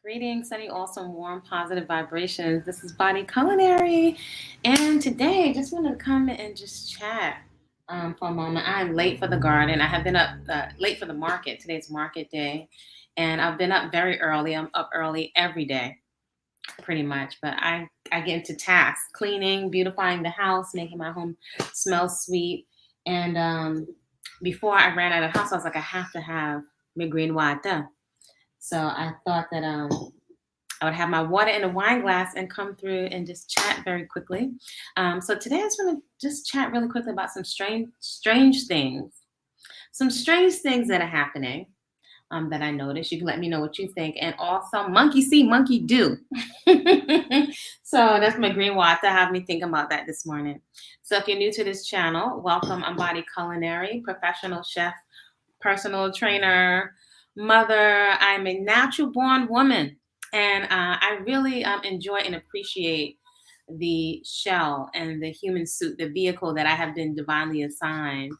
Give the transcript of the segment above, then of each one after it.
Greetings, sending awesome, warm, positive vibrations. This is Body-Culinary. And today, just wanted to come and just chat for a moment. I'm late for the garden. I have been up late for the market. Today's market day. And I've been up very early. I'm up early every day, pretty much. But I get into tasks, cleaning, beautifying the house, making my home smell sweet. And before I ran out of the house, I was like, I have to have my green water. So I thought that I would have my water in a wine glass and come through and just chat very quickly. So today I just want to just chat really quickly about some strange things, some strange things that are happening that I noticed. You can let me know what you think, and also monkey see, monkey do. So that's my green water. Have me think about that this morning. So if you're new to this channel, welcome. I'm Body-Culinary, professional chef, personal trainer, mother. I'm a natural born woman, and I really enjoy and appreciate the shell and the human suit, the vehicle that I have been divinely assigned.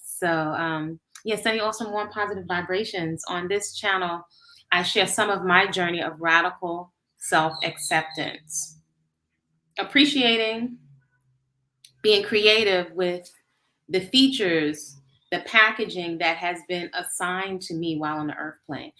So sending awesome warm positive vibrations. On this channel, I share some of my journey of radical self-acceptance, appreciating, being creative with the features, the packaging that has been assigned to me while on the earth plane.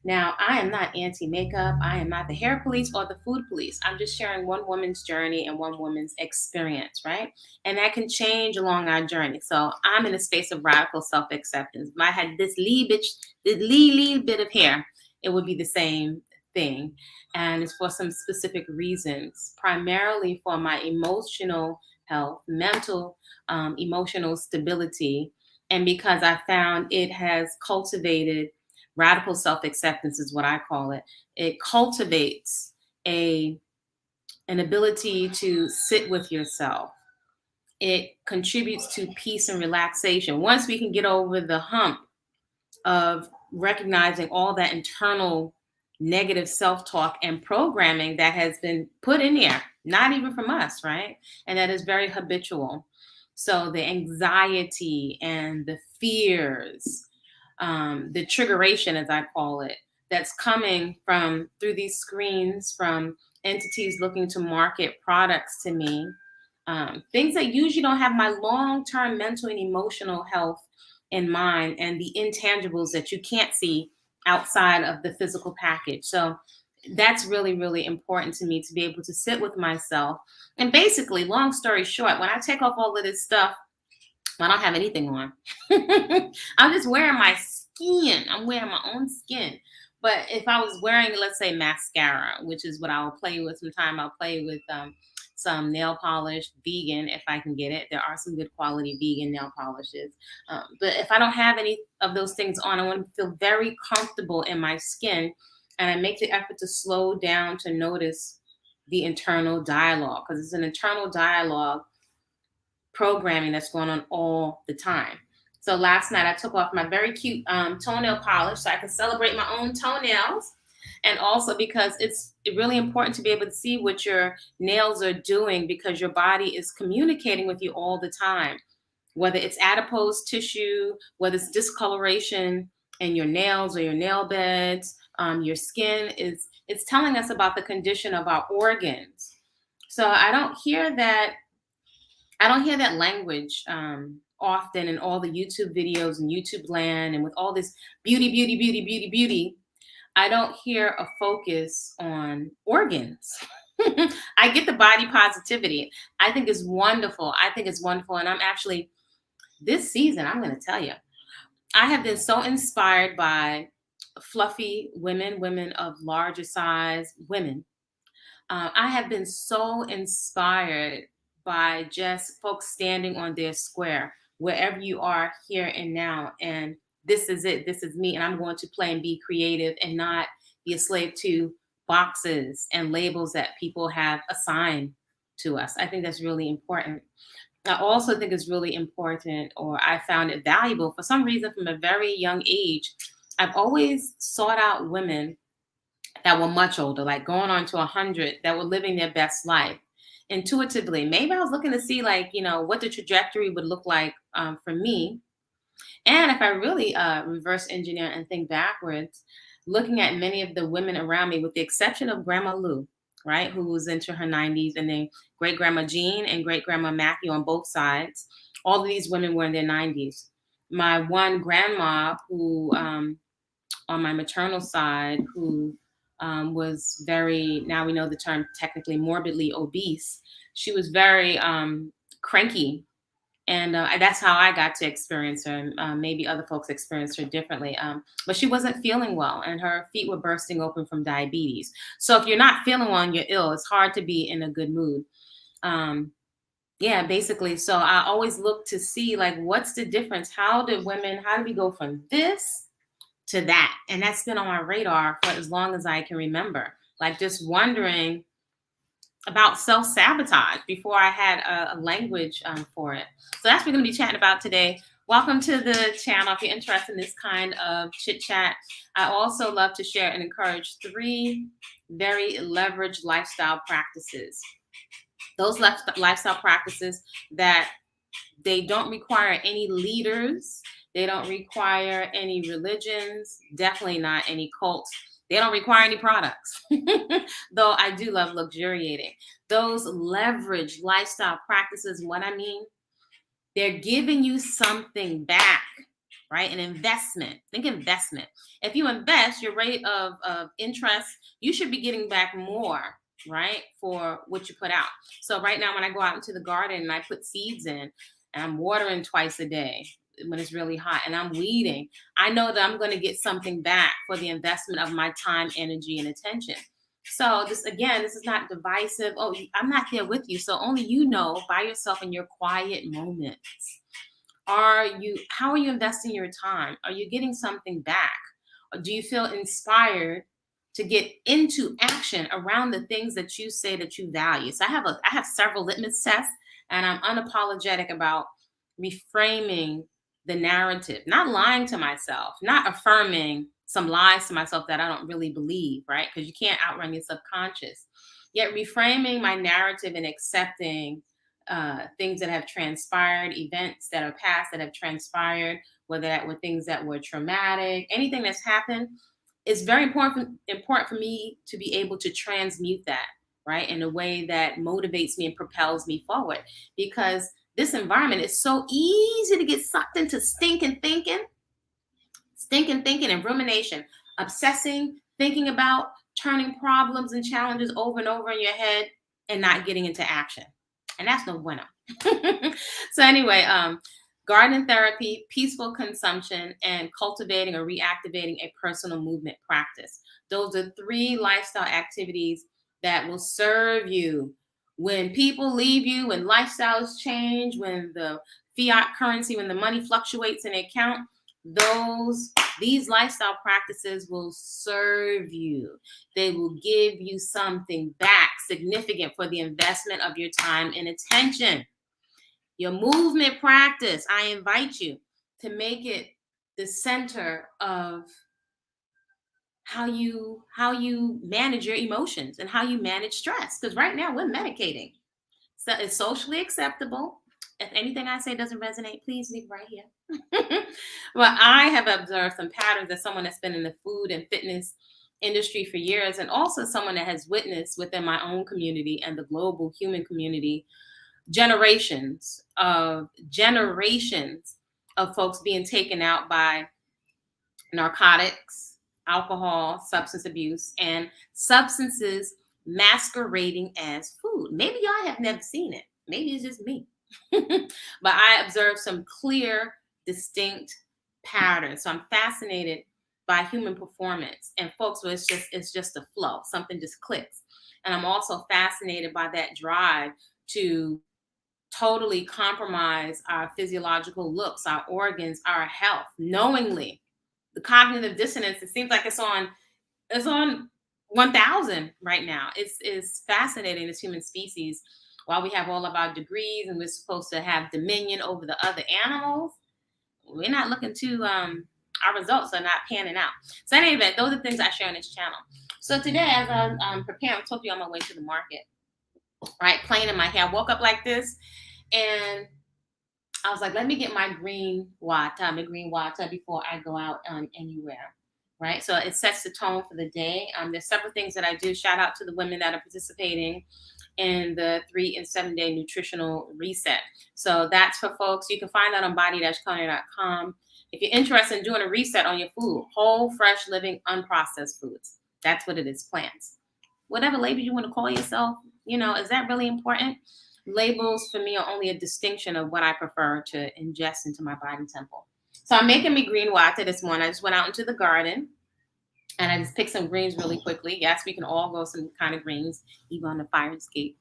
Now, I am not anti-makeup. I am not the hair police or the food police. I'm just sharing one woman's journey and one woman's experience, right? And that can change along our journey. So I'm in a space of radical self-acceptance. If I had this little bit of hair, it would be the same thing. And it's for some specific reasons, primarily for my emotional health, mental, emotional stability. And because I found it has cultivated radical self-acceptance is what I call it. It cultivates an ability to sit with yourself. It contributes to peace and relaxation. Once we can get over the hump of recognizing all that internal negative self-talk and programming that has been put in there, not even from us, right? And that is very habitual. So the anxiety and the fears, the triggeration, as I call it, that's coming from through these screens from entities looking to market products to me, things that usually don't have my long-term mental and emotional health in mind, and the intangibles that you can't see outside of the physical package. So that's really, really important to me, to be able to sit with myself. And basically, long story short, when I take off all of this stuff, I don't have anything on. I'm just wearing my skin. I'm wearing my own skin. But if I was wearing, let's say, mascara, which is what I'll play with sometime, I'll play with some nail polish, vegan, if I can get it. There are some good quality vegan nail polishes. But if I don't have any of those things on, I want to feel very comfortable in my skin. And I make the effort to slow down to notice the internal dialogue, because it's an internal dialogue programming that's going on all the time. So last night I took off my very cute toenail polish so I can celebrate my own toenails. And also because it's really important to be able to see what your nails are doing, because your body is communicating with you all the time, whether it's adipose tissue, whether it's discoloration in your nails or your nail beds, your skin it's telling us about the condition of our organs. So I don't hear that language often in all the YouTube videos and YouTube land, and with all this beauty. I don't hear a focus on organs. I get the body positivity. I think it's wonderful. And I'm actually, this season, I'm going to tell you, I have been so inspired by fluffy women of larger size women. I have been so inspired by just folks standing on their square, wherever you are here and now. And this is it. This is me. And I'm going to play and be creative and not be a slave to boxes and labels that people have assigned to us. I think that's really important. I also think it's really important, or I found it valuable for some reason from a very young age. I've always sought out women that were much older, like going on to 100, that were living their best life intuitively. Maybe I was looking to see, like, what the trajectory would look like for me. And if I really reverse engineer and think backwards, looking at many of the women around me, with the exception of Grandma Lou, right, who was into her 90s, and then great grandma Jean and great grandma Matthew on both sides, all of these women were in their 90s. My one grandma, who on my maternal side, who was very, now we know the term technically, morbidly obese, she was very cranky, and that's how I got to experience her. And maybe other folks experienced her differently. But she wasn't feeling well, and her feet were bursting open from diabetes. So if you're not feeling well and you're ill, it's hard to be in a good mood. Yeah, basically. So I always look to see, like, what's the difference? How do we go from this to that? And that's been on my radar for as long as I can remember. Like, just wondering about self-sabotage before I had a language for it. So that's what we're going to be chatting about today. Welcome to the channel. If you're interested in this kind of chit chat, I also love to share and encourage 3 very leveraged lifestyle practices. Those lifestyle practices that they don't require any leaders. They don't require any religions, definitely not any cults. They don't require any products, though I do love luxuriating. Those leverage lifestyle practices, what I mean, they're giving you something back, right? An investment. Think investment. If you invest, your rate of interest, you should be getting back more, right, for what you put out. So right now, when I go out into the garden and I put seeds in, and I'm watering twice a day when it's really hot, and I'm weeding, I know that I'm going to get something back for the investment of my time, energy, and attention. So this is not divisive. Oh, I'm not there with you. So only you know by yourself in your quiet moments. How are you investing your time? Are you getting something back? Or do you feel inspired to get into action around the things that you say that you value? So I have several litmus tests, and I'm unapologetic about reframing the narrative, not lying to myself, not affirming some lies to myself that I don't really believe, right? Because you can't outrun your subconscious. Yet reframing my narrative and accepting things that have transpired, events that are past that have transpired, whether that were things that were traumatic, anything that's happened, it's very important for me to be able to transmute that, right, in a way that motivates me and propels me forward. Because this environment is so easy to get sucked into stinking thinking and rumination, obsessing, thinking about turning problems and challenges over and over in your head and not getting into action. And that's no bueno. So anyway, garden therapy, peaceful consumption, and cultivating or reactivating a personal movement practice. Those are 3 lifestyle activities that will serve you when people leave you, when lifestyles change, when the fiat currency, when the money fluctuates in the account. These lifestyle practices will serve you. They will give you something back significant for the investment of your time and attention. Your movement practice, I invite you to make it the center of how you manage your emotions and how you manage stress. Because right now we're medicating. So it's socially acceptable. If anything I say doesn't resonate, please leave right here. Well, I have observed some patterns as someone that's been in the food and fitness industry for years, and also someone that has witnessed within my own community and the global human community generations of folks being taken out by narcotics, alcohol, substance abuse, and substances masquerading as food. Maybe y'all have never seen it. Maybe it's just me. But I observed some clear, distinct patterns. So I'm fascinated by human performance and folks where it's just a flow. Something just clicks. And I'm also fascinated by that drive to totally compromise our physiological looks, our organs, our health, knowingly. The cognitive dissonance, it seems like it's on 1,000 right now. It's fascinating, this human species. While we have all of our degrees and we're supposed to have dominion over the other animals, we're not looking to our results are not panning out. So in any event, those are things I share on this channel. So today, as I'm preparing, I told you on my way to the market, right? Playing in my hair. I woke up like this, and I was like, let me get my green water before I go out anywhere. Right. So it sets the tone for the day. There's several things that I do. Shout out to the women that are participating in the 3 and 7 day nutritional reset. So that's for folks. You can find that on body-culinary.com. If you're interested in doing a reset on your food, whole, fresh, living, unprocessed foods. That's what it is, plants. Whatever label you want to call yourself, is that really important? Labels for me are only a distinction of what I prefer to ingest into my body temple. So I'm making me green water this morning. I just went out into the garden and I just picked some greens really quickly. Yes, we can all grow some kind of greens, even on the fire escape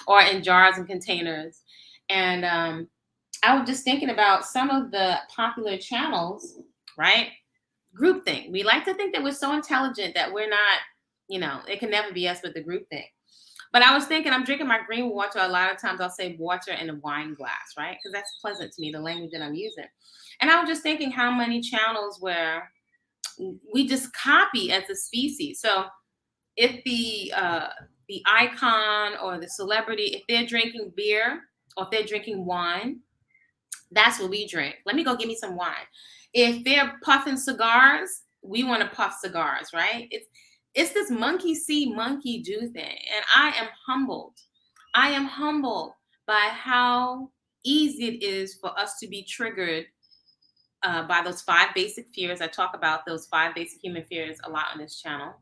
or in jars and containers. And I was just thinking about some of the popular channels, right? Groupthink. We like to think that we're so intelligent that we're not, it can never be us with the groupthink. But I was thinking, I'm drinking my green water. A lot of times I'll say water in a wine glass, right? Because that's pleasant to me, the language that I'm using. And I was just thinking how many channels where we just copy as a species. So if the icon or the celebrity, if they're drinking beer or if they're drinking wine, that's what we drink. Let me go get me some wine. If they're puffing cigars, we want to puff cigars, right? It's this monkey see, monkey do thing. And I am humbled. I am humbled by how easy it is for us to be triggered by those 5 basic fears. I talk about those 5 basic human fears a lot on this channel.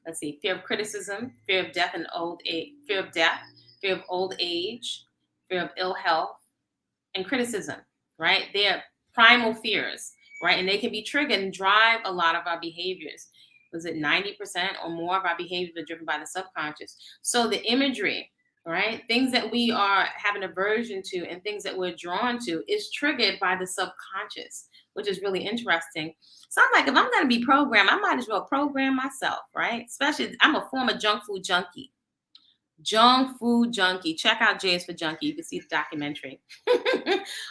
Let's see: fear of criticism, fear of death and old age, fear of death, fear of old age, fear of ill health, and criticism, right? They're primal fears, right? And they can be triggered and drive a lot of our behaviors. Was it 90% or more of our behaviors are driven by the subconscious? So the imagery, right? Things that we are having aversion to and things that we're drawn to is triggered by the subconscious, which is really interesting. So I'm like, if I'm going to be programmed, I might as well program myself, right? Especially, I'm a former junk food junkie. Junk food junkie. Check out J is for Junkie. You can see the documentary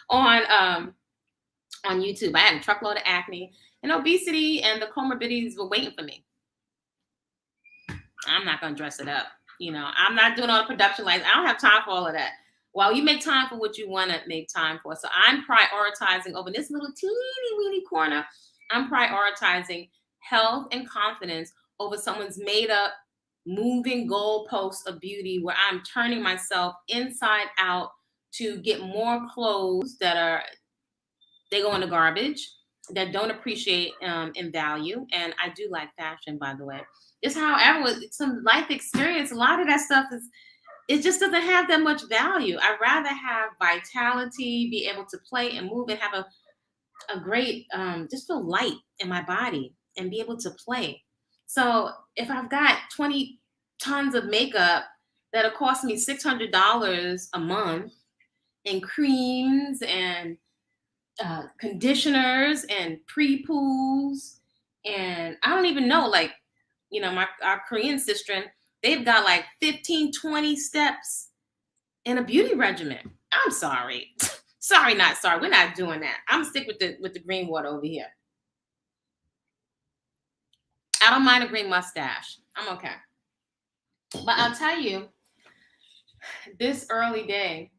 on YouTube. I had a truckload of acne and obesity, and the comorbidities were waiting for me. I'm not gonna dress it up. I'm not doing all the production lights. I don't have time for all of that. Well, you make time for what you want to make time for. So I'm prioritizing over this little teeny weeny corner. I'm prioritizing health and confidence over someone's made up moving goalposts of beauty where I'm turning myself inside out to get more clothes they go in the garbage, that don't appreciate in value. And I do like fashion, by the way. Just however, with some life experience, a lot of that stuff it just doesn't have that much value. I'd rather have vitality, be able to play and move and have a great, just feel light in my body and be able to play. So if I've got 20 tons of makeup that'll cost me $600 a month in creams and conditioners and pre-pools, and I don't even know, like, our Korean sister, they've got like 15, 20 steps in a beauty regimen. I'm sorry. Sorry, not sorry. We're not doing that. I'm stick with the green water over here. I don't mind a green mustache. I'm okay. But I'll tell you, this early day,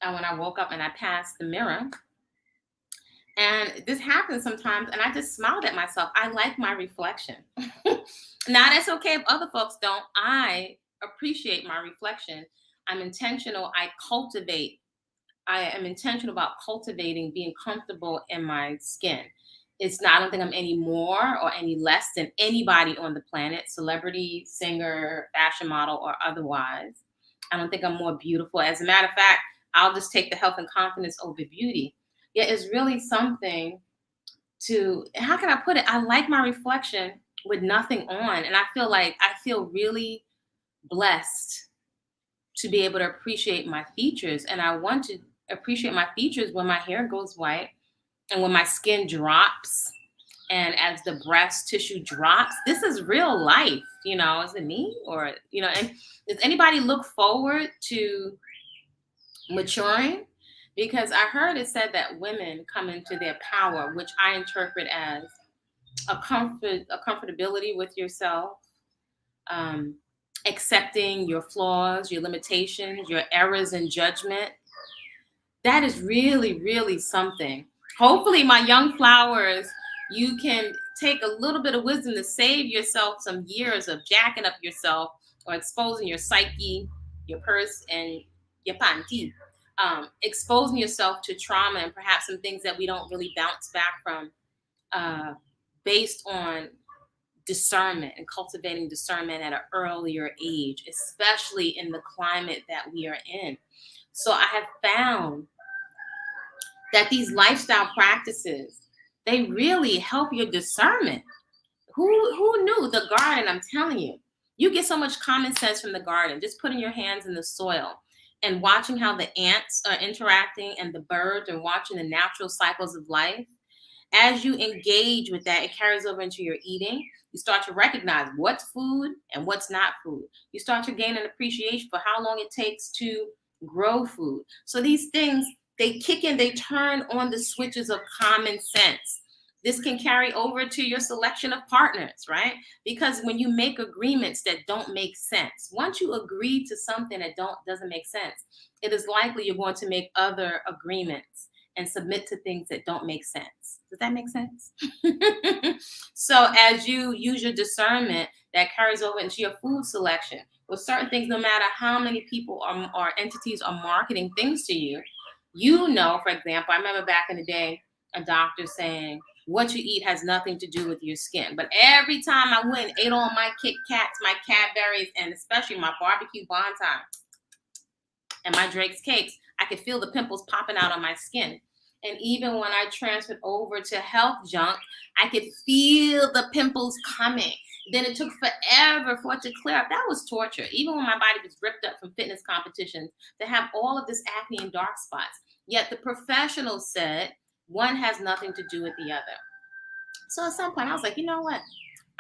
when I woke up and I passed the mirror, and this happens sometimes, and I just smiled at myself. I like my reflection. Now, that's okay if other folks don't. I appreciate my reflection. I'm intentional. I am intentional about cultivating being comfortable in my skin. I don't think I'm any more or any less than anybody on the planet, celebrity, singer, fashion model, or otherwise. I don't think I'm more beautiful. As a matter of fact, I'll just take the health and confidence over beauty. Yet it's really something how can I put it? I like my reflection with nothing on. And I feel really blessed to be able to appreciate my features. And I want to appreciate my features when my hair goes white and when my skin drops and as the breast tissue drops. This is real life, is it me? Or, and does anybody look forward to maturing? Because I heard it said that women come into their power, which I interpret as a comfortability with yourself, accepting your flaws, your limitations, your errors and judgment. That is really, really something. Hopefully, my young flowers, you can take a little bit of wisdom to save yourself some years of jacking up yourself or exposing your psyche, your purse, and your panty. Exposing yourself to trauma and perhaps some things that we don't really bounce back from uh, based on discernment and cultivating discernment at an earlier age, especially in the climate that we are in. So I have found that these lifestyle practices, they really help your discernment. Who knew the garden? I'm telling you, you get so much common sense from the garden. Just putting your hands in the soil and watching how the ants are interacting and the birds and watching the natural cycles of life. As you engage with that, it carries over into your eating. You start to recognize what's food and what's not food. You start to gain an appreciation for how long it takes to grow food. So these things, they kick in, they turn on the switches of common sense. This can carry over to your selection of partners, right? Because when you make agreements that don't make sense, once you agree to something that doesn't make sense, it is likely you're going to make other agreements and submit to things that don't make sense. Does that make sense? So as you use your discernment, that carries over into your food selection. With certain things, no matter how many people or entities are marketing things to you, you know, for example, I remember back in the day, a doctor saying, what you eat has nothing to do with your skin. But every time I went and ate all my Kit Kats, my Cadberries, and especially my barbecue bonton and my Drake's cakes, I could feel the pimples popping out on my skin. And even when I transferred over to health junk, I could feel the pimples coming. Then it took forever for it to clear up. That was torture. Even when my body was ripped up from fitness competitions, to have all of this acne and dark spots. Yet the professionals said one has nothing to do with the other. So at some point I was like, you know what?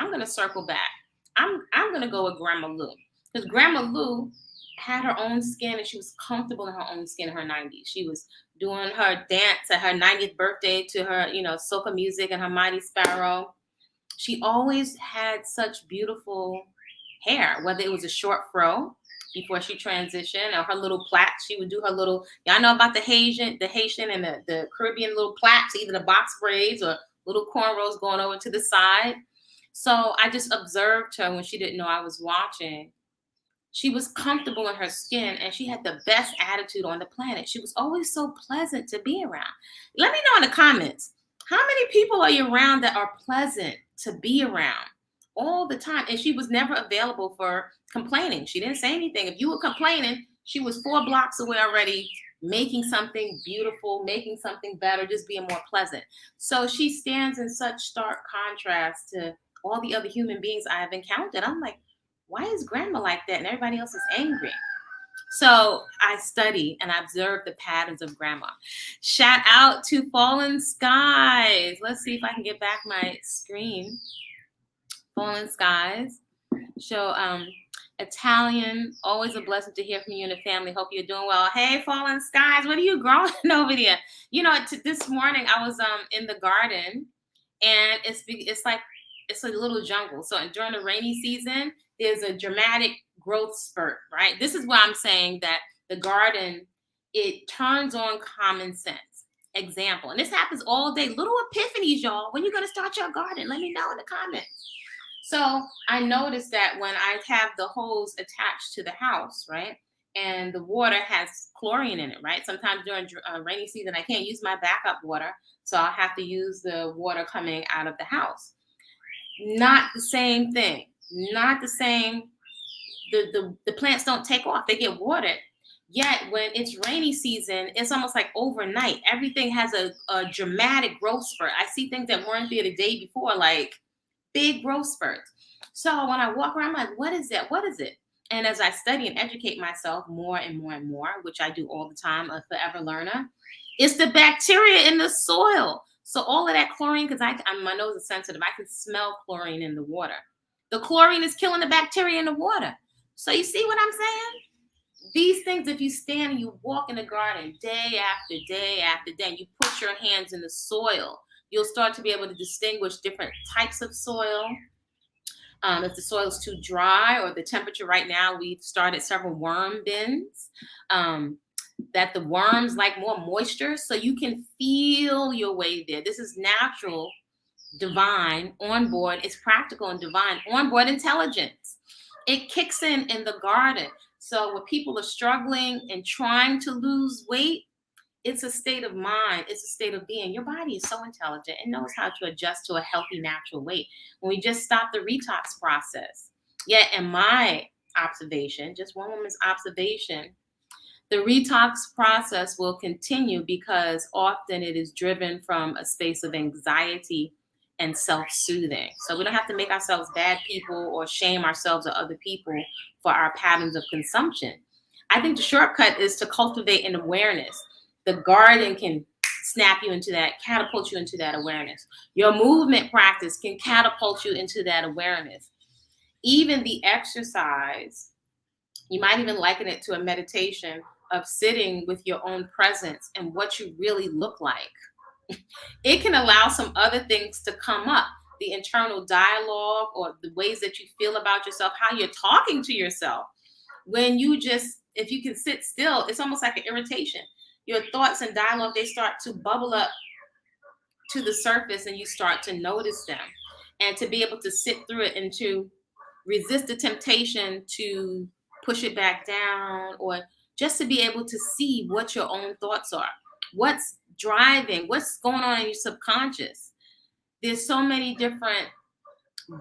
I'm going to circle back. I'm going to go with Grandma Lou. Because Grandma Lou had her own skin and she was comfortable in her own skin in her 90s. She was doing her dance at her 90th birthday to her, soca music and her Mighty Sparrow. She always had such beautiful hair, whether it was a short fro before she transitioned or her little plaits. She would do her little, y'all know about the Haitian and the Caribbean little plaits, either the box braids or little cornrows going over to the side. So I just observed her when she didn't know I was watching. She was comfortable in her skin and she had the best attitude on the planet. She was always so pleasant to be around. Let me know in the comments, how many people are you around that are pleasant to be around all the time? And she was never available for complaining. She didn't say anything. If you were complaining, she was 4 blocks away already, making something beautiful, making something better, just being more pleasant. So she stands in such stark contrast to all the other human beings I have encountered. I'm like, why is Grandma like that and everybody else is angry? So I study and I observe the patterns of Grandma. Shout out to Fallen Skies. Let's see if I can get back my screen. Fallen Skies. So Italian, always a blessing to hear from you and the family. Hope you're doing well. Hey, Fallen Skies, what are you growing over there? This morning I was in the garden and it's like it's a little jungle. So during the rainy season, there's a dramatic growth spurt, right? This is why I'm saying that the garden, it turns on common sense. Example, and this happens all day. Little epiphanies, y'all. When you going to start your garden? Let me know in the comments. So I noticed that when I have the hose attached to the house, right? And the water has chlorine in it, right? Sometimes during rainy season, I can't use my backup water. So I'll have to use the water coming out of the house. Not the same thing. Not the same. The plants don't take off. They get watered. Yet when it's rainy season, it's almost like overnight. Everything has a dramatic growth spurt. I see things that weren't there the day before, like big growth spurts. So when I walk around, I'm like, what is that? What is it? And as I study and educate myself more and more and more, which I do all the time, a forever learner, it's the bacteria in the soil. So all of that chlorine, because my nose is sensitive, I can smell chlorine in the water. The chlorine is killing the bacteria in the water. So you see what I'm saying? These things, if you stand and you walk in the garden day after day after day, and you put your hands in the soil, you'll start to be able to distinguish different types of soil. If the soil is too dry or the temperature right now, we've started several worm bins. that the worms like more moisture, so you can feel your way there. This is natural, divine, onboard. It's practical and divine, onboard intelligence. It kicks in the garden. So when people are struggling and trying to lose weight, it's a state of mind. It's a state of being. Your body is so intelligent. It knows how to adjust to a healthy, natural weight. When we just stop the detox process. Yet, in my observation, just one woman's observation, the detox process will continue because often it is driven from a space of anxiety and self-soothing. So we don't have to make ourselves bad people or shame ourselves or other people for our patterns of consumption. I think the shortcut is to cultivate an awareness. The garden can snap you into that, catapult you into that awareness. Your movement practice can catapult you into that awareness. Even the exercise, you might even liken it to a meditation of sitting with your own presence and what you really look like. It can allow some other things to come up, the internal dialogue or the ways that you feel about yourself, how you're talking to yourself. When you just, if you can sit still, it's almost like an irritation. Your thoughts and dialogue, they start to bubble up to the surface and you start to notice them. And to be able to sit through it and to resist the temptation to push it back down, or just to be able to see what your own thoughts are, what's driving, what's going on in your subconscious. There's so many different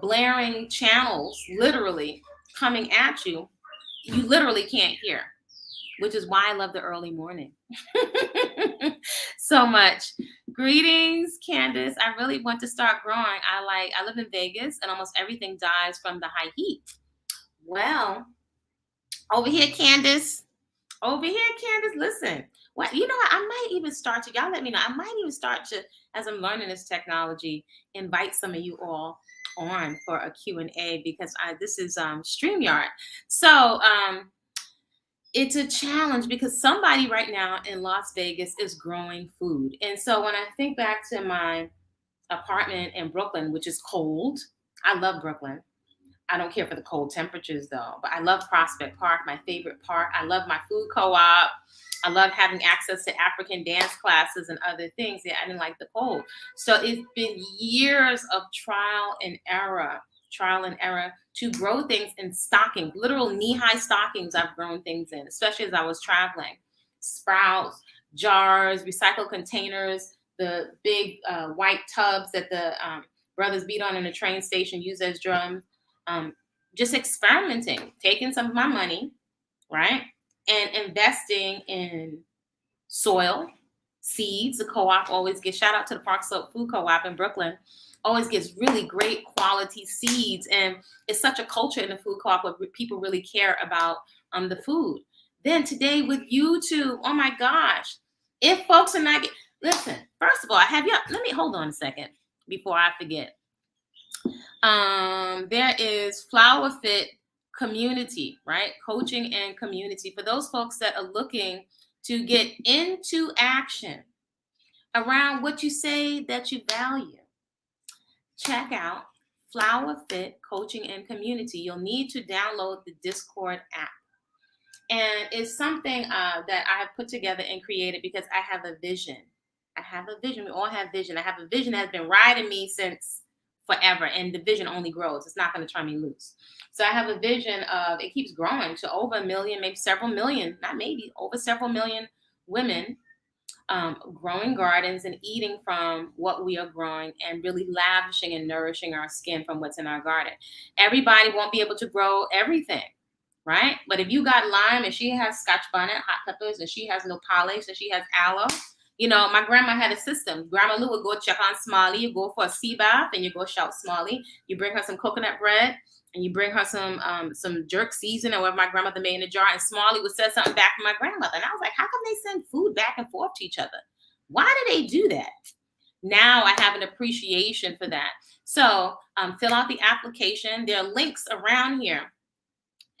blaring channels literally coming at you. You literally can't hear, which is why I love the early morning so much. Greetings, Candace. I really want to start growing. I live in Vegas and almost everything dies from the high heat. Well, over here, Candace, listen. What, you know what? I might even start to, y'all let me know. I might even start to, as I'm learning this technology, invite some of you all on for a Q&A because this is StreamYard. So it's a challenge because somebody right now in Las Vegas is growing food. And so when I think back to my apartment in Brooklyn, which is cold, I love Brooklyn. I don't care for the cold temperatures though, but I love Prospect Park, my favorite park. I love my food co-op. I love having access to African dance classes and other things. Yeah, I didn't like the cold. So it's been years of trial and error to grow things in stockings, literal knee-high stockings I've grown things in, especially as I was traveling. Sprouts, jars, recycled containers, the big white tubs that the brothers beat on in the train station, use as drums. Just experimenting, taking some of my money, right, and investing in soil, seeds. The co-op always gets, shout out to the Park Slope Food Co-op in Brooklyn, always gets really great quality seeds. And it's such a culture in the food co-op where people really care about the food. Then today with YouTube, oh my gosh, if folks are not, listen, first of all, let me hold on a second before I forget. There is Flower Fit community, right? Coaching and community for those folks that are looking to get into action around what you say that you value. Check out Flower Fit Coaching and Community. You'll need to download the Discord app. And it's something that I have put together and created because I have a vision. We all have vision. I have a vision that has been riding me since forever, and the vision only grows. It's not going to turn me loose. So I have a vision of, it keeps growing to over 1 million, maybe several million, not maybe, over several million women growing gardens and eating from what we are growing and really lavishing and nourishing our skin from what's in our garden. Everybody won't be able to grow everything, right? But if you got lime and she has scotch bonnet, hot peppers, and she has nopales and she has aloe, you know, my grandma had a system. Grandma Lou would go check on Smalley. You go for a sea bath and you go shout Smalley. You bring her some coconut bread and you bring her some jerk season or whatever my grandmother made in a jar. And Smalley would say something back from my grandmother. And I was like, how come they send food back and forth to each other? Why do they do that? Now I have an appreciation for that. So fill out the application. There are links around here.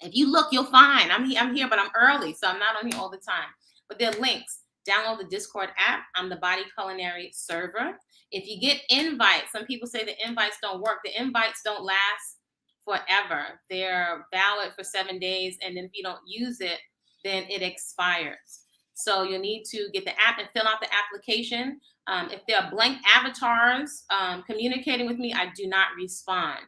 If you look, you'll find. I'm here, but I'm early, so I'm not on here all the time. But there are links. Download the Discord app. I'm the Body-Culinary server. If you get invites, some people say the invites don't work. The invites don't last forever. They're valid for 7 days, and then if you don't use it, then it expires. So you'll need to get the app and fill out the application. If there are blank avatars communicating with me, I do not respond.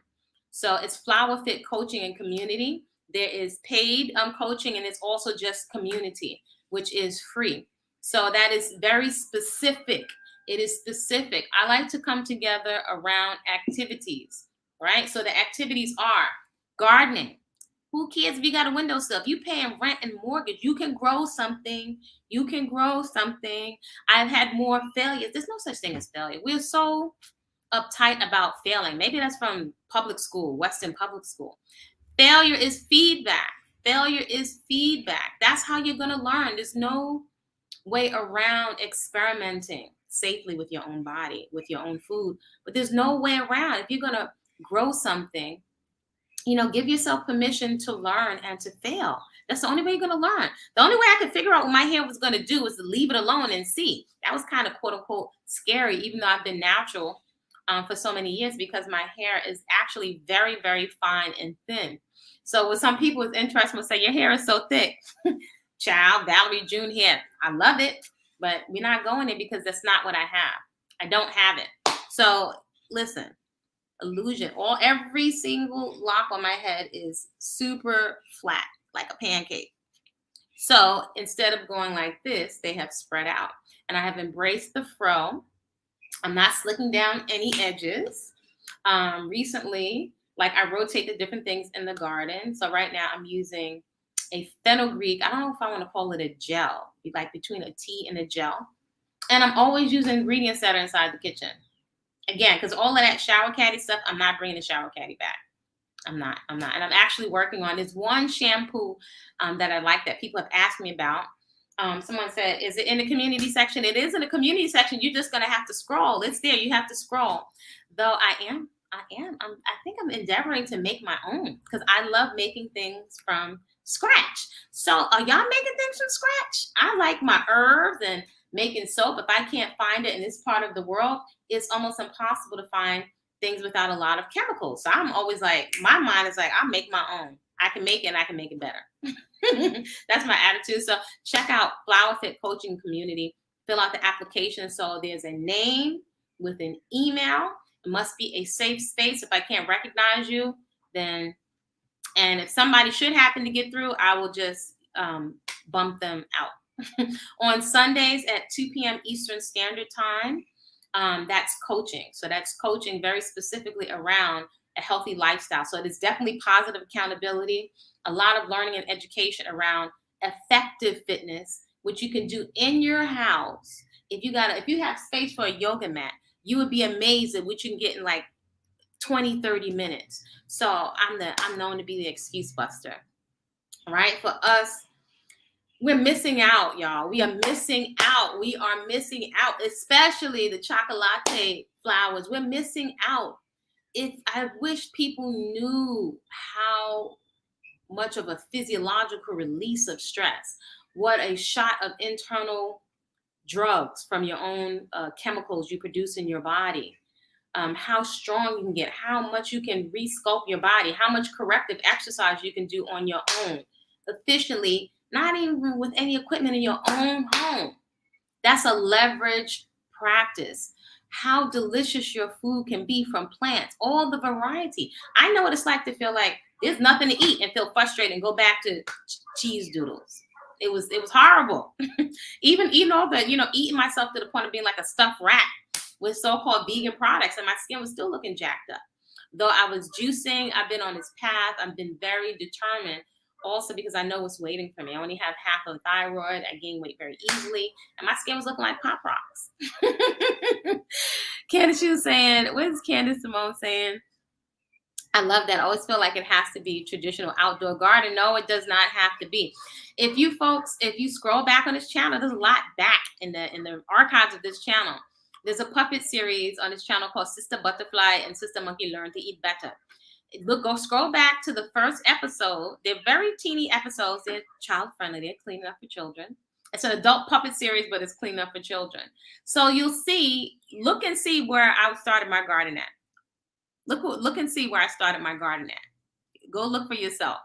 So it's Flower Fit Coaching and Community. There is paid coaching, and it's also just community, which is free. So that is very specific. It is specific. I like to come together around activities, right? So the activities are gardening. Who cares if you got a windowsill? If you paying rent and mortgage, you can grow something. You can grow something. I've had more failures. There's no such thing as failure. We're so uptight about failing. Maybe that's from public school, Western public school. Failure is feedback. Failure is feedback. That's how you're going to learn. There's no way around experimenting safely with your own body, with your own food. But there's no way around. If you're going to grow something, give yourself permission to learn and to fail. That's the only way you're going to learn. The only way I could figure out what my hair was going to do was to leave it alone and see. That was kind of quote unquote scary, even though I've been natural for so many years, because my hair is actually very, very fine and thin. So with some people, it's interesting to say, your hair is so thick. Child, Valerie June hair. I love it, but we're not going there because that's not what I have. I don't have it. So listen, illusion. Every single lock on my head is super flat, like a pancake. So instead of going like this, they have spread out. And I have embraced the fro. I'm not slicking down any edges. Recently, I rotate the different things in the garden. So right now I'm using a fenugreek. I don't know if I want to call it a gel, like between a tea and a gel. And I'm always using ingredients that are inside the kitchen. Again, because all of that shower caddy stuff, I'm not bringing the shower caddy back. I'm not. And I'm actually working on this one shampoo that I like that people have asked me about. Someone said, is it in the community section? It is in the community section. You're just going to have to scroll. It's there. You have to scroll. Though I think I'm endeavoring to make my own because I love making things from scratch. So are y'all making things from scratch? I like my herbs and making soap. If I can't find it in this part of the world, it's almost impossible to find things without a lot of chemicals. So I'm always like, my mind is like, I'll make my own. I can make it and I can make it better. That's my attitude. So check out Flower Fit Coaching Community. Fill out the application. So there's a name with an email. It must be a safe space. If I can't recognize you, then, and if somebody should happen to get through, I will just bump them out. On Sundays at 2 p.m. Eastern Standard Time, that's coaching. So that's coaching very specifically around a healthy lifestyle. So it is definitely positive accountability, a lot of learning and education around effective fitness, which you can do in your house. If you have space for a yoga mat, you would be amazed at what you can get in like 20, 30 minutes. So I'm known to be the excuse buster. All right. For us, we're missing out, y'all. We are missing out. We are missing out, especially the chocolate flowers. We're missing out. I wish people knew how much of a physiological release of stress, what a shot of internal drugs from your own chemicals you produce in your body, how strong you can get, how much you can resculpt your body, how much corrective exercise you can do on your own efficiently, not even with any equipment in your own home. That's a leverage practice. How delicious your food can be from plants, all the variety. I know what it's like to feel like there's nothing to eat and feel frustrated and go back to cheese doodles. It was horrible. Even eating all the, eating myself to the point of being like a stuffed rat with so-called vegan products, and my skin was still looking jacked up. Though I was juicing, I've been on this path. I've been very determined. Also because I know what's waiting for me. I only have half of a thyroid. I gain weight very easily. And my skin was looking like Pop Rocks. Candace, she was saying, what is Candace Simone saying? I love that. I always feel like it has to be traditional outdoor garden. No, it does not have to be. If you scroll back on this channel, there's a lot back in the archives of this channel. There's a puppet series on this channel called Sister Butterfly and Sister Monkey Learn to Eat Better. Go scroll back to the first episode. They're very teeny episodes. They're child friendly. They're clean enough for children. It's an adult puppet series, but it's clean enough for children. So you'll look and see where I started my garden at. Look and see where I started my garden at. Go look for yourself.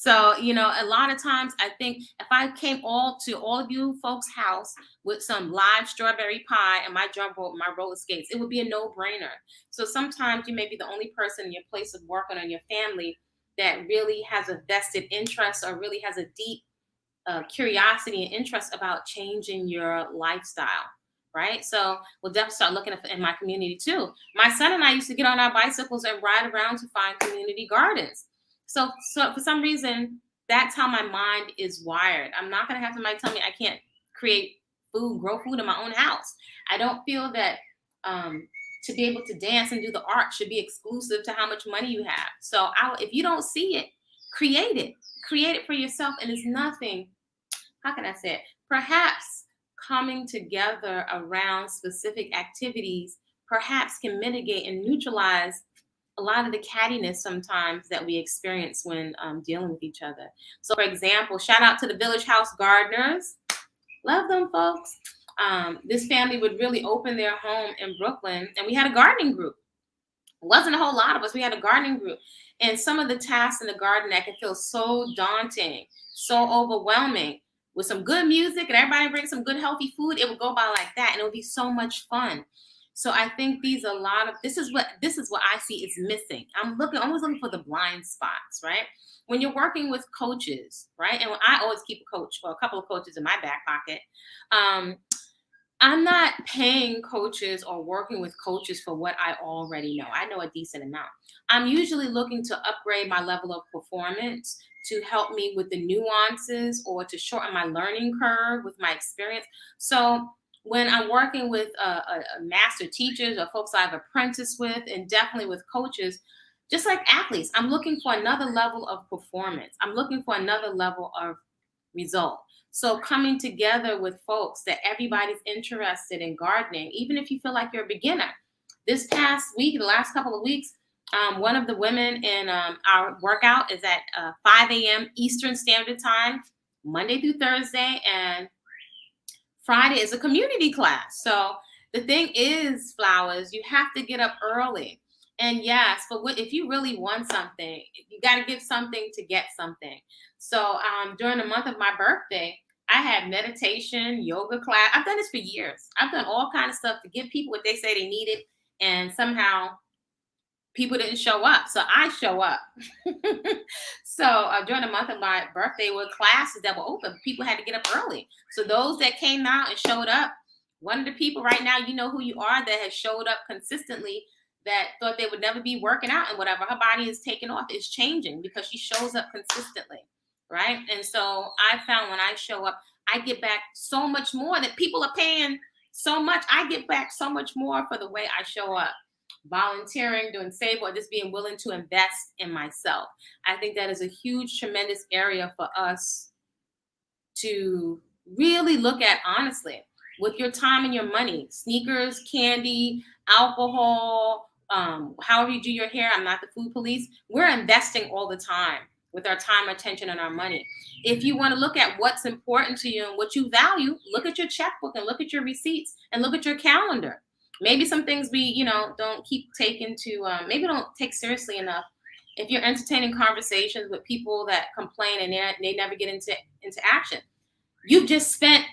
So, you know, a lot of times I think if I came all to all of you folks' house with some live strawberry pie and my drum roll, my roller skates, it would be a no-brainer. So sometimes you may be the only person in your place of work or in your family that really has a vested interest or really has a deep curiosity and interest about changing your lifestyle, right? So we'll definitely start looking at in my community too. My son and I used to get on our bicycles and ride around to find community gardens. So for some reason, that's how my mind is wired. I'm not gonna have somebody tell me I can't create food, grow food in my own house. I don't feel that to be able to dance and do the art should be exclusive to how much money you have. So if you don't see it, create it. Create it for yourself, and it's nothing, how can I say it? Perhaps coming together around specific activities perhaps can mitigate and neutralize a lot of the cattiness sometimes that we experience when dealing with each other. So, for example, shout out to the Village House Gardeners. Love them folks. This family would really open their home in Brooklyn, and we had a gardening group. It wasn't a whole lot of us. We had a gardening group. And some of the tasks in the garden that can feel so daunting, so overwhelming, with some good music and everybody brings some good healthy food, it would go by like that. And it would be so much fun. So I think this is what I see is missing. I'm always looking for the blind spots, right? When you're working with coaches, right? And I always keep a coach or a couple of coaches in my back pocket. I'm not paying coaches or working with coaches for what I already know. I know a decent amount. I'm usually looking to upgrade my level of performance to help me with the nuances or to shorten my learning curve with my experience. So when I'm working with master teachers or folks I've apprenticed with, and definitely with coaches, just like athletes, I'm looking for another level of performance. I'm looking for another level of result. So coming together with folks that everybody's interested in gardening, even if you feel like you're a beginner. This past week, the last couple of weeks, one of the women in our workout is at 5 a.m. Eastern Standard Time, Monday through Thursday, and Friday is a community class. So the thing is, Flowers, you have to get up early. And yes, if you really want something, you got to give something to get something. So during the month of my birthday, I had meditation, yoga class. I've done this for years. I've done all kind of stuff to give people what they say they needed, and somehow people didn't show up. So I show up. So during the month of my birthday were classes that were open. People had to get up early. So those that came out and showed up, one of the people right now, you know who you are, that has showed up consistently, that thought they would never be working out and whatever, her body is taking off, is changing because she shows up consistently. Right. And so I found when I show up, I get back so much more. That people are paying so much. I get back so much more for the way I show up. Volunteering, doing save, or just being willing to invest in myself. I think that is a huge, tremendous area for us to really look at honestly with your time and your money. Sneakers, candy, alcohol, however you do your hair. I'm not the food police. We're investing all the time with our time, attention, and our money. If you want to look at what's important to you and what you value, look at your checkbook and look at your receipts and look at your calendar. Maybe some things we, don't keep taking to, maybe don't take seriously enough. If you're entertaining conversations with people that complain and they never get into action, you've just spent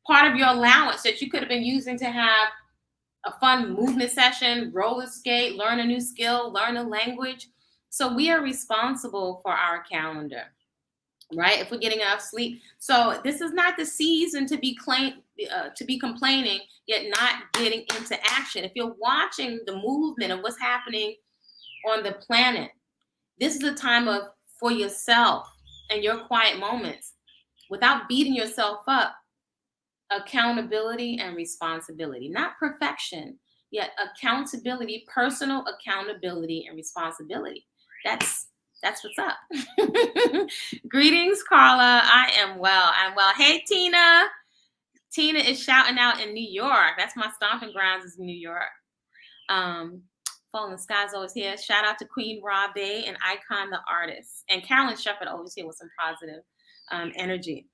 part of your allowance that you could have been using to have a fun movement session, roller skate, learn a new skill, learn a language. So we are responsible for our calendar, right? If we're getting enough sleep. So this is not the season to be complaining, yet not getting into action. If you're watching the movement of what's happening on the planet, this is a time for yourself and your quiet moments without beating yourself up. Accountability and responsibility, not perfection, yet accountability, personal accountability and responsibility. That's what's up. Greetings, Carla. I am well. I'm well. Hey, Tina. Tina is shouting out in New York. That's my stomping grounds, is New York. Falling Skies always here. Shout out to Queen Rabe and Icon the artist. And Carolyn Shepherd always here with some positive energy.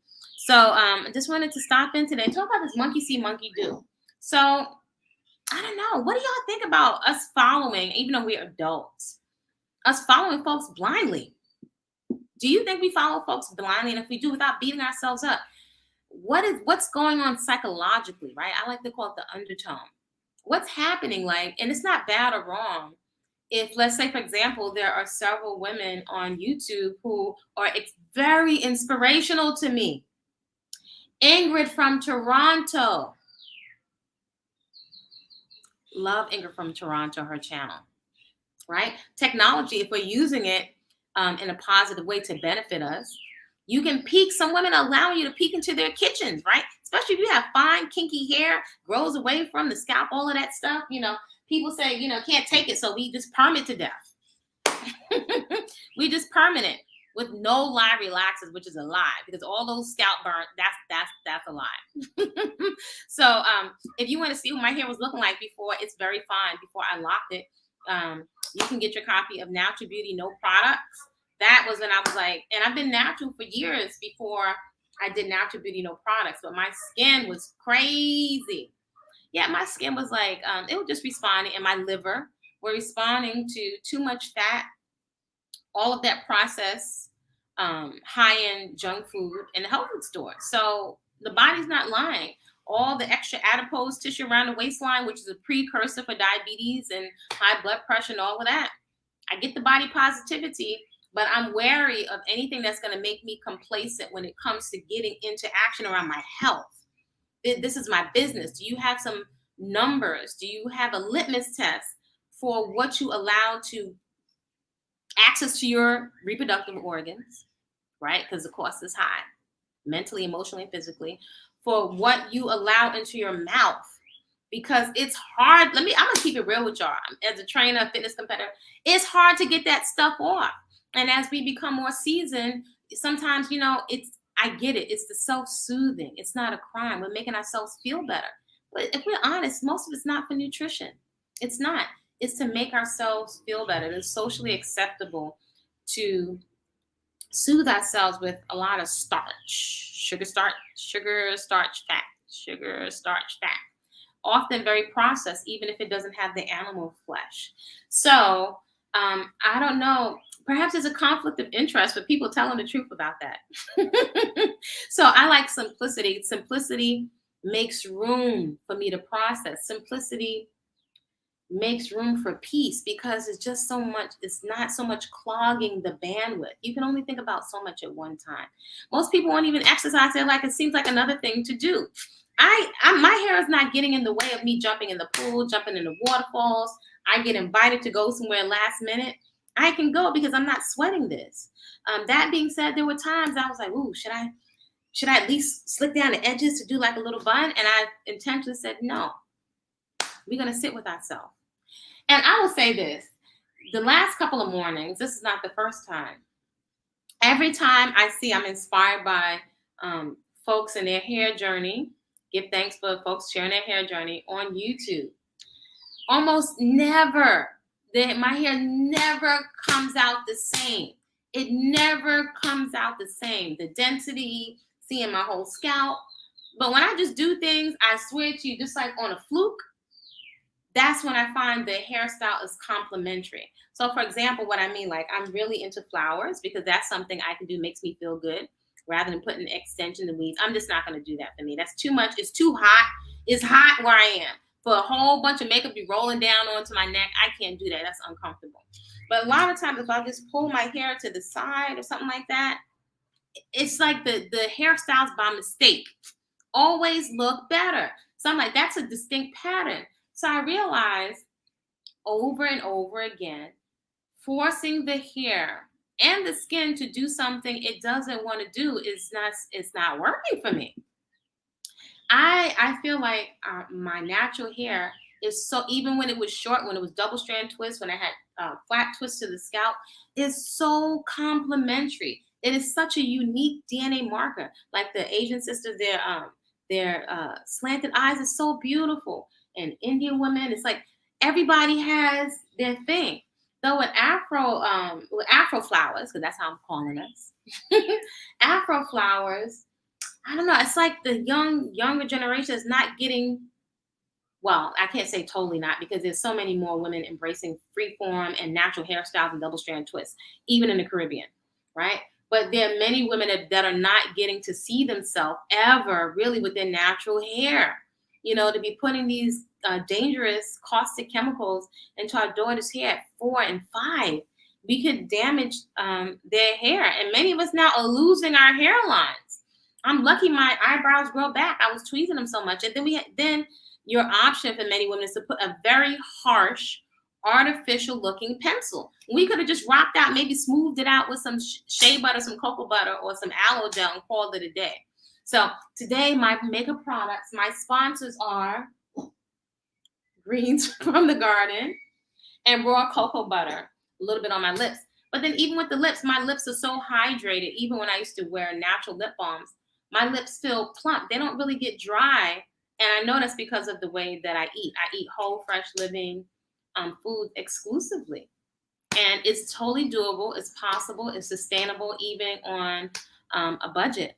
So I just wanted to stop in today and talk about this monkey see, monkey do. So I don't know. What do y'all think about us following, even though we're adults, us following folks blindly? Do you think we follow folks blindly? And if we do, without beating ourselves up, what's going on psychologically, right? I like to call it the undertone. What's happening, like, and it's not bad or wrong. If, let's say, for example, there are several women on YouTube who are very inspirational to me. Ingrid from Toronto. Love Ingrid from Toronto, her channel, right? Technology, if we're using it in a positive way to benefit us, you can peek. Some women allow you to peek into their kitchens, right? Especially if you have fine, kinky hair, grows away from the scalp, all of that stuff. People say, can't take it, so we just perm it to death. We just permanent with no live relaxers, which is a lie, because all those scalp burn, that's a lie. So if you want to see what my hair was looking like before, it's very fine. Before I locked it, you can get your copy of Natural Beauty No Products. That was when I was like, and I've been natural for years before I did Natural Beauty No Products, but my skin was crazy. Yeah, my skin was like, it was just responding, and my liver were responding to too much fat, all of that processed, high-end junk food in the health food store. So the body's not lying. All the extra adipose tissue around the waistline, which is a precursor for diabetes and high blood pressure and all of that. I get the body positivity, but I'm wary of anything that's going to make me complacent when it comes to getting into action around my health. This is my business. Do you have some numbers? Do you have a litmus test for what you allow to access to your reproductive organs, right? Because the cost is high, mentally, emotionally, and physically, for what you allow into your mouth. Because it's hard. I'm gonna keep it real with y'all. As a trainer, fitness competitor, it's hard to get that stuff off. And as we become more seasoned, sometimes, I get it. It's the self-soothing. It's not a crime. We're making ourselves feel better. But if we're honest, most of it's not for nutrition. It's not. It's to make ourselves feel better. It's socially acceptable to soothe ourselves with a lot of starch, sugar, starch, fat. Often very processed, even if it doesn't have the animal flesh. So I don't know. Perhaps there's a conflict of interest with people telling the truth about that. So I like simplicity. Simplicity makes room for me to process. Simplicity makes room for peace, because it's just so much. It's not so much clogging the bandwidth. You can only think about so much at one time. Most people won't even exercise. They're like, it seems like another thing to do. My hair is not getting in the way of me jumping in the pool, jumping in the waterfalls. I get invited to go somewhere last minute. I can go because I'm not sweating this. That being said, there were times I was like, ooh, should I at least slick down the edges to do like a little bun? And I intentionally said, no, we're going to sit with ourselves. And I will say this, the last couple of mornings, this is not the first time. Every time I'm inspired by folks in their hair journey. Give thanks for folks sharing their hair journey on YouTube. Almost never, my hair never comes out the same. It never comes out the same. The density, seeing my whole scalp. But when I just do things, I swear to you, just like on a fluke, that's when I find the hairstyle is complementary. So for example, what I mean, like I'm really into flowers because that's something I can do, makes me feel good, rather than putting extension and weaves. I'm just not going to do that for me. That's too much. It's too hot. It's hot where I am. For a whole bunch of makeup be rolling down onto my neck, I can't do that. That's uncomfortable. But a lot of times, if I just pull my hair to the side or something like that, it's like the hairstyles by mistake always look better. So I'm like, that's a distinct pattern. So I realized over and over again, forcing the hair and the skin to do something it doesn't want to do it's not working for me. I feel like my natural hair is so, even when it was short, when it was double strand twist, when I had flat twist to the scalp, is so complementary. It is such a unique DNA marker. Like the Asian sisters, their slanted eyes is so beautiful. And Indian women, it's like everybody has their thing. Though with Afro flowers, because that's how I'm calling us, Afro flowers, I don't know. It's like the younger generation is not getting, well, I can't say totally not, because there's so many more women embracing freeform and natural hairstyles and double strand twists, even in the Caribbean, right? But there are many women that are not getting to see themselves ever really with their natural hair. To be putting these dangerous, caustic chemicals into our daughters' hair at 4 and 5, we could damage their hair. And many of us now are losing our hairlines. I'm lucky my eyebrows grow back. I was tweezing them so much. And then your option for many women is to put a very harsh, artificial looking pencil. We could have just rocked out, maybe smoothed it out with some shea butter, some cocoa butter, or some aloe gel and called it a day. So today, my makeup products, my sponsors are greens from the garden and raw cocoa butter, a little bit on my lips. But then even with the lips, my lips are so hydrated. Even when I used to wear natural lip balms, my lips feel plump. They don't really get dry. And I know that's because of the way that I eat. I eat whole, fresh, living food exclusively. And it's totally doable. It's possible. It's sustainable, even on a budget.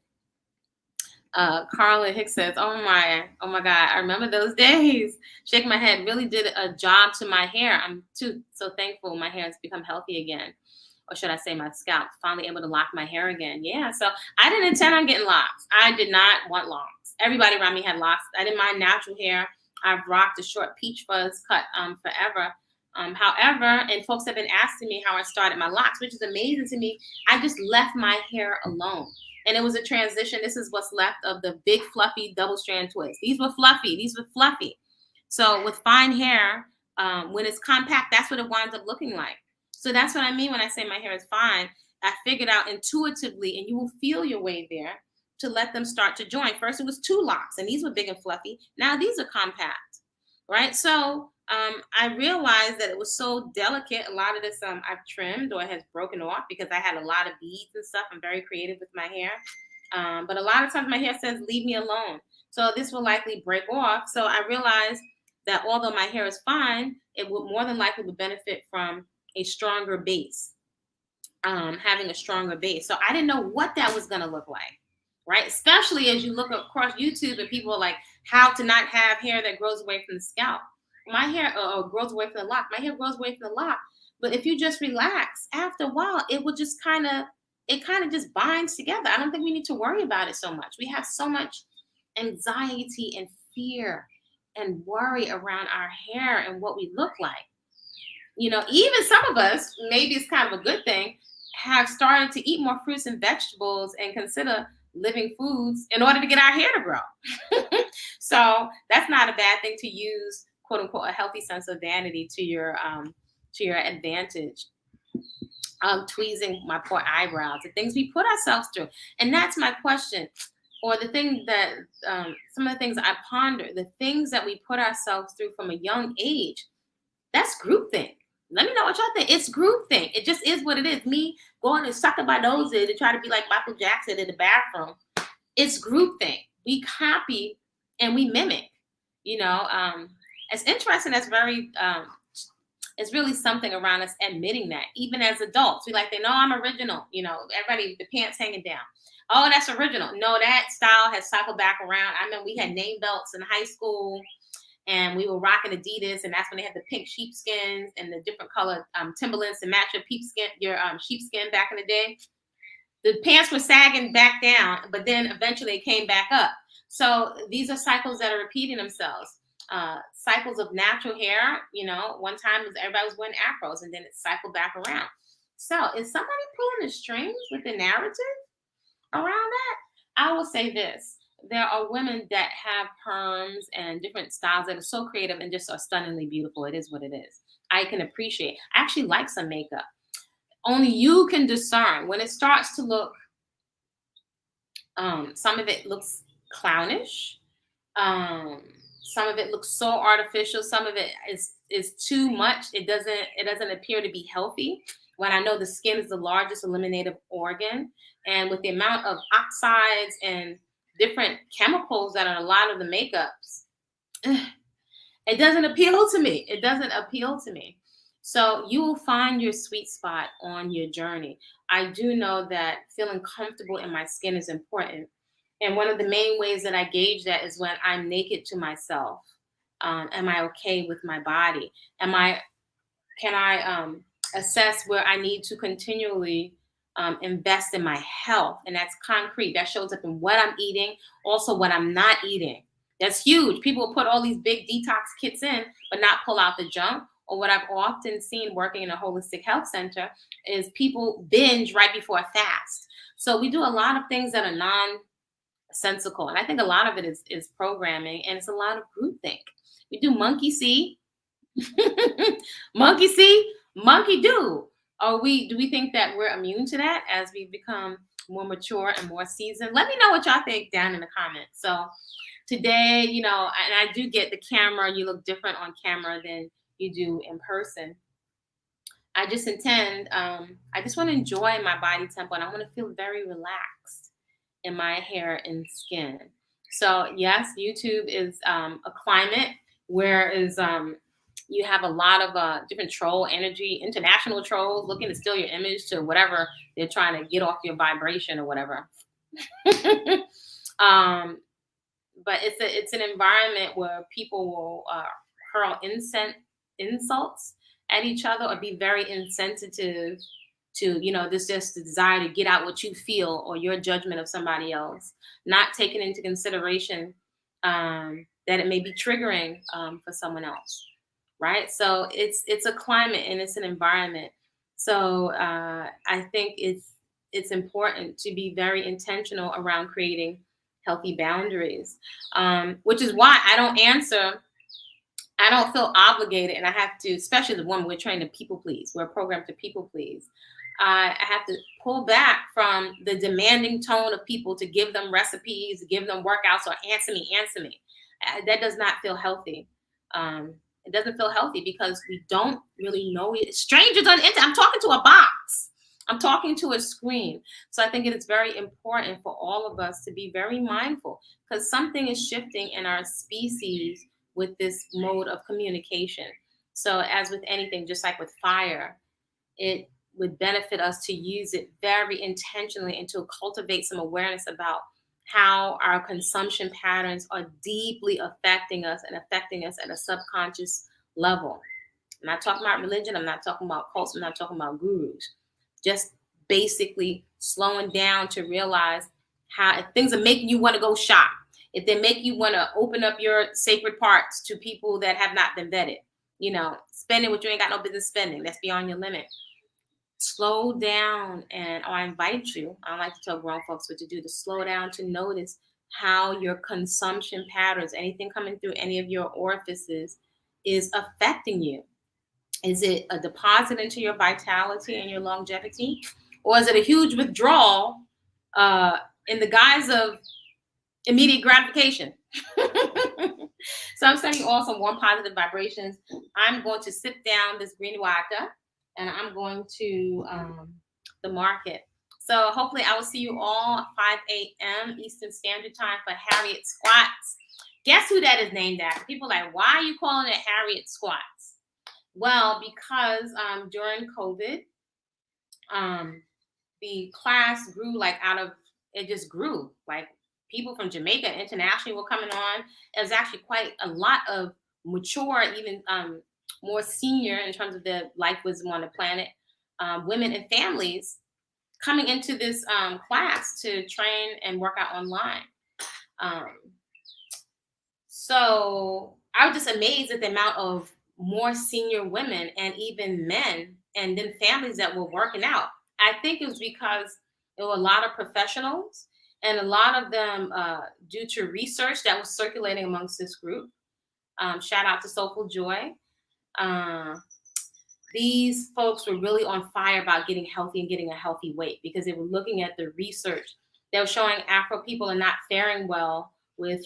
Carla Hicks says, oh my God, I remember those days. Shake my head really did a job to my hair. I'm so thankful my hair has become healthy again. Or should I say my scalp, finally able to lock my hair again. Yeah, so I didn't intend on getting locks. I did not want locks. Everybody around me had locks. I didn't mind natural hair. I've rocked a short peach fuzz cut forever. However, and folks have been asking me how I started my locks, which is amazing to me. I just left my hair alone. And it was a transition. This is what's left of the big, fluffy double strand twists. These were fluffy. So with fine hair, when it's compact, that's what it winds up looking like. So that's what I mean when I say my hair is fine. I figured out intuitively, and you will feel your way there, to let them start to join. First, it was 2 locks, and these were big and fluffy. Now these are compact, right? So I realized that it was so delicate. A lot of this I've trimmed or has broken off because I had a lot of beads and stuff. I'm very creative with my hair. But a lot of times my hair says, leave me alone. So this will likely break off. So I realized that although my hair is fine, it would more than likely would benefit from a stronger base, having a stronger base. So I didn't know what that was going to look like, right? Especially as you look across YouTube and people are like, how to not have hair that grows away from the scalp. My hair grows away from the lock. My hair grows away from the lock. But if you just relax, after a while, it will just kind of just binds together. I don't think we need to worry about it so much. We have so much anxiety and fear and worry around our hair and what we look like. Even some of us, maybe it's kind of a good thing, have started to eat more fruits and vegetables and consider living foods in order to get our hair to grow. So that's not a bad thing to use, quote unquote, a healthy sense of vanity to your advantage. Tweezing my poor eyebrows, the things we put ourselves through. And that's my question, or the thing that some of the things I ponder, the things that we put ourselves through from a young age, that's groupthink. Let me know what y'all think. It's groupthink. It just is what it is. Me going and sucking my nose in to try to be like Michael Jackson in the bathroom. It's groupthink. We copy and we mimic. It's interesting. That's very. It's really something around us admitting that. Even as adults, we like to know I'm original. Everybody, the pants hanging down. Oh, that's original. No, that style has cycled back around. I remember we had name belts in high school. And we were rocking Adidas, and that's when they had the pink sheepskins and the different colored Timberlands to match your sheepskin back in the day. The pants were sagging back down, but then eventually it came back up. So these are cycles that are repeating themselves. Cycles of natural hair. One time everybody was wearing afros, and then it cycled back around. So is somebody pulling the strings with the narrative around that? I will say this. There are women that have perms and different styles that are so creative and just are stunningly beautiful. It is what it is. I can appreciate. I actually like some makeup. Only you can discern when it starts to look. Some of it looks clownish. Some of it looks so artificial. Some of it is too much. It doesn't appear to be healthy. When I know the skin is the largest eliminative organ, and with the amount of oxides and different chemicals that are in a lot of the makeups, it doesn't appeal to me. So you will find your sweet spot on your journey. I do know that feeling comfortable in my skin is important. And one of the main ways that I gauge that is when I'm naked to myself. Am I okay with my body? Can I assess where I need to continually invest in my health. And that's concrete. That shows up in what I'm eating, also what I'm not eating. That's huge. People will put all these big detox kits in, but not pull out the junk. Or what I've often seen working in a holistic health center is people binge right before a fast. So we do a lot of things that are nonsensical. And I think a lot of it is programming, and it's a lot of groupthink. We do monkey see, monkey see, monkey do. Do we think that we're immune to that as we become more mature and more seasoned? Let me know what y'all think down in the comments. So today, and I do get the camera, you look different on camera than you do in person. I just I just want to enjoy my body temple, and I want to feel very relaxed in my hair and skin. So yes, YouTube is a climate where you have a lot of different troll energy, international trolls looking to steal your image to whatever they're trying to get off your vibration or whatever. But it's an environment where people will hurl insults at each other or be very insensitive to this just the desire to get out what you feel or your judgment of somebody else, not taking into consideration that it may be triggering for someone else, right? So it's a climate and it's an environment. So I think it's important to be very intentional around creating healthy boundaries, which is why I don't feel obligated, and I have to, especially the woman we're trained to people please. We're programmed to people please. I have to pull back from the demanding tone of people to give them recipes, give them workouts, or answer me. That does not feel healthy. It doesn't feel healthy because we don't really know it. Strangers on the internet. I'm talking to a box. I'm talking to a screen. So I think it is very important for all of us to be very mindful because something is shifting in our species with this mode of communication. So as with anything, just like with fire, it would benefit us to use it very intentionally and to cultivate some awareness about how our consumption patterns are deeply affecting us and affecting us at a subconscious level. I'm not talking about religion. I'm not talking about cults. I'm not talking about gurus. Just basically slowing down to realize how if things are making you want to go shop, if they make you want to open up your sacred parts to people that have not been vetted, spending what you ain't got no business spending, that's beyond your limit. Slow down, and I invite you, I like to tell grown folks what to do, to slow down, to notice how your consumption patterns, anything coming through any of your orifices is affecting you. Is it a deposit into your vitality and your longevity? Or is it a huge withdrawal in the guise of immediate gratification? So I'm sending you all some warm, positive vibrations. I'm going to sip down this green water and I'm going to the market. So hopefully I will see you all at 5 a.m. Eastern Standard Time for Harriet Squats. Guess who that is named after? People are like, why are you calling it Harriet Squats? Well, because during COVID, the class grew it just grew. Like people from Jamaica internationally were coming on. It was actually quite a lot of mature, even more senior in terms of their life wisdom on the planet, women and families coming into this class to train and work out online. So I was just amazed at the amount of more senior women and even men and then families that were working out. I think it was because there were a lot of professionals and a lot of them due to research that was circulating amongst this group. Shout out to Soulful Joy. These folks were really on fire about getting healthy and getting a healthy weight because they were looking at the research that was showing Afro people are not faring well with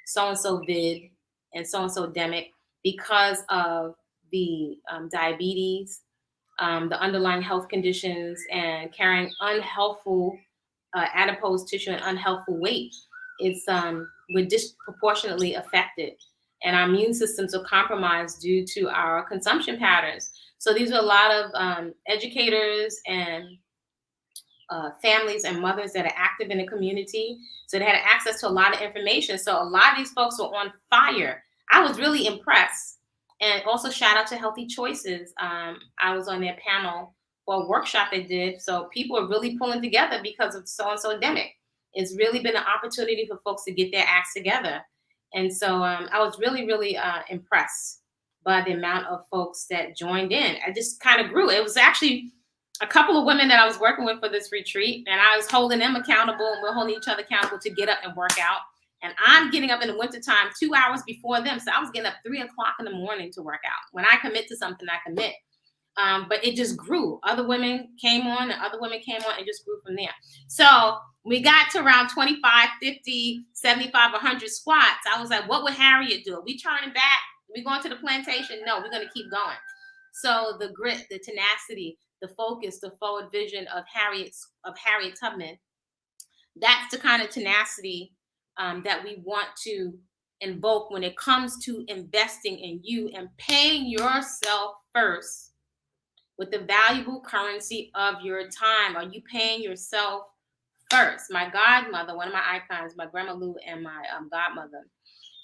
so-and-so vid and so-and-so demic because of the diabetes, the underlying health conditions, and carrying unhealthful adipose tissue and unhealthful weight. We're disproportionately affected. And our immune systems are compromised due to our consumption patterns. So these are a lot of educators and families and mothers that are active in the community. So they had access to a lot of information. So a lot of these folks were on fire. I was really impressed. And also shout out to Healthy Choices. I was on their panel for a workshop they did. So people are really pulling together because of so-and-so demic. It's really been an opportunity for folks to get their acts together. And so I was really, really impressed by the amount of folks that joined in. I just kind of grew. It was actually a couple of women that I was working with for this retreat, and I was holding them accountable, and we're holding each other accountable to get up and work out. And I'm getting up in the wintertime 2 hours before them. So I was getting up 3 o'clock in the morning to work out. When I commit to something, I commit. But it just grew. Other women came on and other women came on and just grew from there. So we got to around 25, 50, 75, 100 squats. I was like, what would Harriet do? Are we turning back? We going to the plantation? No, we're going to keep going. So the grit, the tenacity, the focus, the forward vision of Harriet Tubman, that's the kind of tenacity that we want to invoke when it comes to investing in you and paying yourself first with the valuable currency of your time. Are you paying yourself first? My godmother, one of my icons, my grandma Lou and my godmother,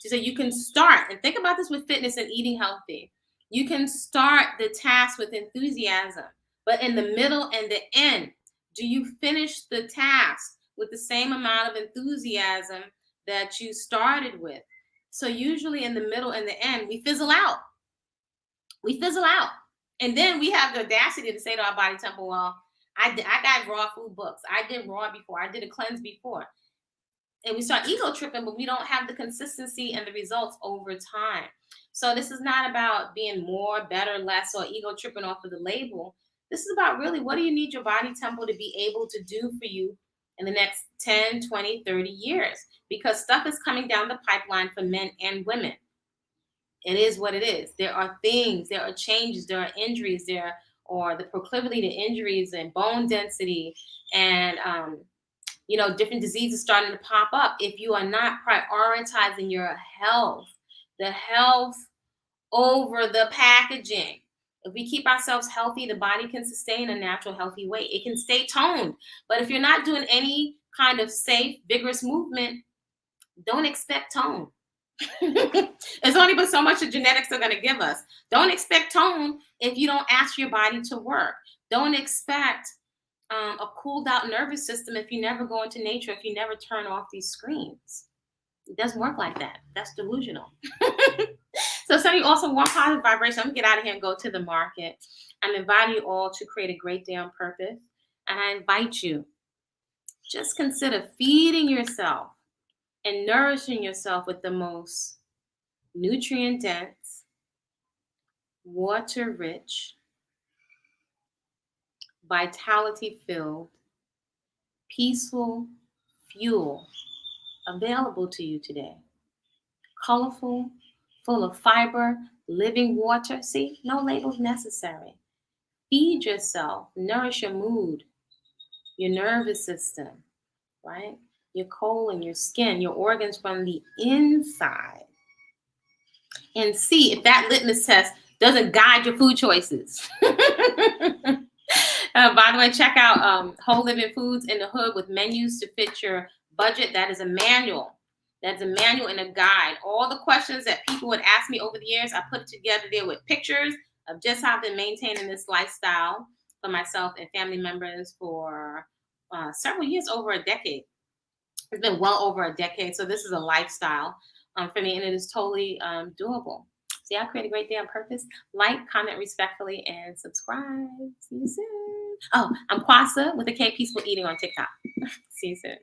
she said, you can start, and think about this with fitness and eating healthy. You can start the task with enthusiasm, but in the middle and the end, do you finish the task with the same amount of enthusiasm that you started with? So usually in the middle and the end, we fizzle out. We fizzle out. And then we have the audacity to say to our body temple, well, I got raw food books. I did raw before. I did a cleanse before. And we start ego tripping, but we don't have the consistency and the results over time. So this is not about being more, better, less, or ego tripping off of the label. This is about really, what do you need your body temple to be able to do for you in the next 10, 20, 30 years? Because stuff is coming down the pipeline for men and women. It is what it is. There are things, there are changes, there are injuries, or the proclivity to injuries and bone density and different diseases starting to pop up if you are not prioritizing your health, the health over the packaging. If we keep ourselves healthy, the body can sustain a natural, healthy weight. It can stay toned. But if you're not doing any kind of safe, vigorous movement, don't expect tone. There's only but so much the genetics are going to give us. Don't expect tone if you don't ask your body to work. Don't expect a cooled out nervous system if you never go into nature, if you never turn off these screens. It doesn't work like that. That's delusional. So some of you also want positive vibration. I'm going to get out of here and go to the market. I'm inviting you all to create a great day on purpose. And I invite you, just consider feeding yourself and nourishing yourself with the most nutrient-dense, water-rich, vitality-filled, peaceful fuel available to you today. Colorful, full of fiber, living water. See, no labels necessary. Feed yourself, nourish your mood, your nervous system, right? Your colon, your skin, your organs from the inside. And see if that litmus test doesn't guide your food choices. By the way, check out Whole Living Foods in the Hood with menus to fit your budget. That is a manual. That's a manual and a guide. All the questions that people would ask me over the years, I put together there with pictures of just how I've been maintaining this lifestyle for myself and family members for several years, over a decade. It's been well over a decade. So this is a lifestyle for me, and it is totally doable. So yeah, create a great day on purpose. Like, comment respectfully, and subscribe. See you soon. Oh, I'm Kwasa with the K Peaceful Eating on TikTok. See you soon.